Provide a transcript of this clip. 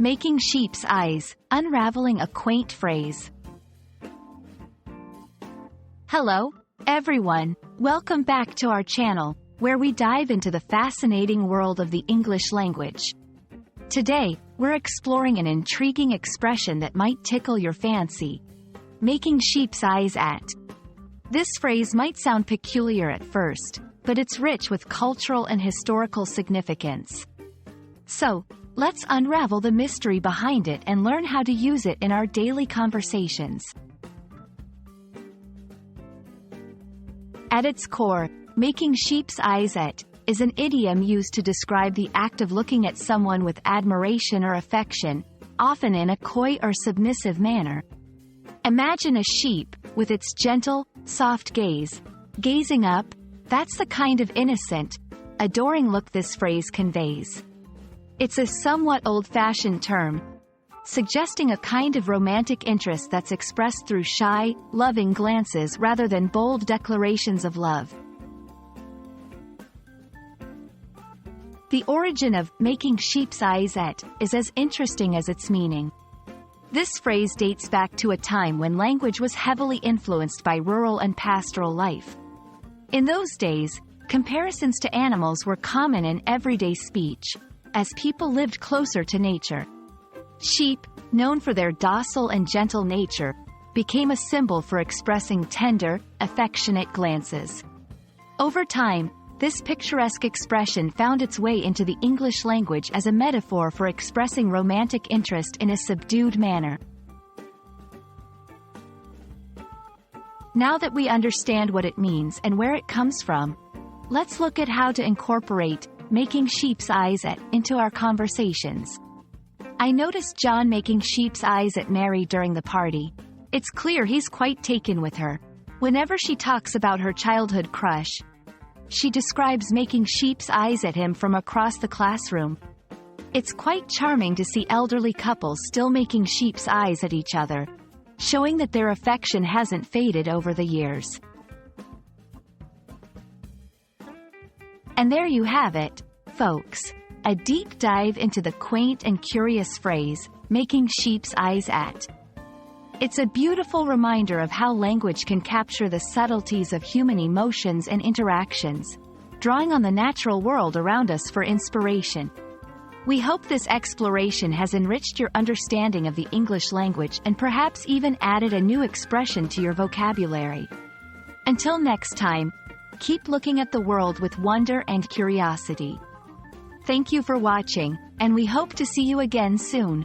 Making sheep's eyes, unraveling a quaint phrase. Hello, everyone. Welcome back to our channel, where we dive into the fascinating world of the English language. Today, we're exploring an intriguing expression that might tickle your fancy. Making sheep's eyes at. This phrase might sound peculiar at first, but it's rich with cultural and historical significance. So, let's unravel the mystery behind it and learn how to use it in our daily conversations. At its core, making sheep's eyes at is an idiom used to describe the act of looking at someone with admiration or affection, often in a coy or submissive manner. Imagine a sheep, with its gentle, soft gaze, gazing up. That's the kind of innocent, adoring look this phrase conveys. It's a somewhat old-fashioned term, suggesting a kind of romantic interest that's expressed through shy, loving glances rather than bold declarations of love. The origin of making sheep's eyes at is as interesting as its meaning. This phrase dates back to a time when language was heavily influenced by rural and pastoral life. In those days, comparisons to animals were common in everyday speech, as people lived closer to nature. Sheep, known for their docile and gentle nature, became a symbol for expressing tender, affectionate glances. Over time, this picturesque expression found its way into the English language as a metaphor for expressing romantic interest in a subdued manner. Now that we understand what it means and where it comes from, let's look at how to incorporate making sheep's eyes at into our conversations. I noticed John making sheep's eyes at Mary during the party. It's clear he's quite taken with her. Whenever she talks about her childhood crush, she describes making sheep's eyes at him from across the classroom. It's quite charming to see elderly couples still making sheep's eyes at each other, showing that their affection hasn't faded over the years. And there you have it, folks. A deep dive into the quaint and curious phrase, making sheep's eyes at. It's a beautiful reminder of how language can capture the subtleties of human emotions and interactions, drawing on the natural world around us for inspiration. We hope this exploration has enriched your understanding of the English language and perhaps even added a new expression to your vocabulary. Until next time, keep looking at the world with wonder and curiosity. Thank you for watching, and we hope to see you again soon.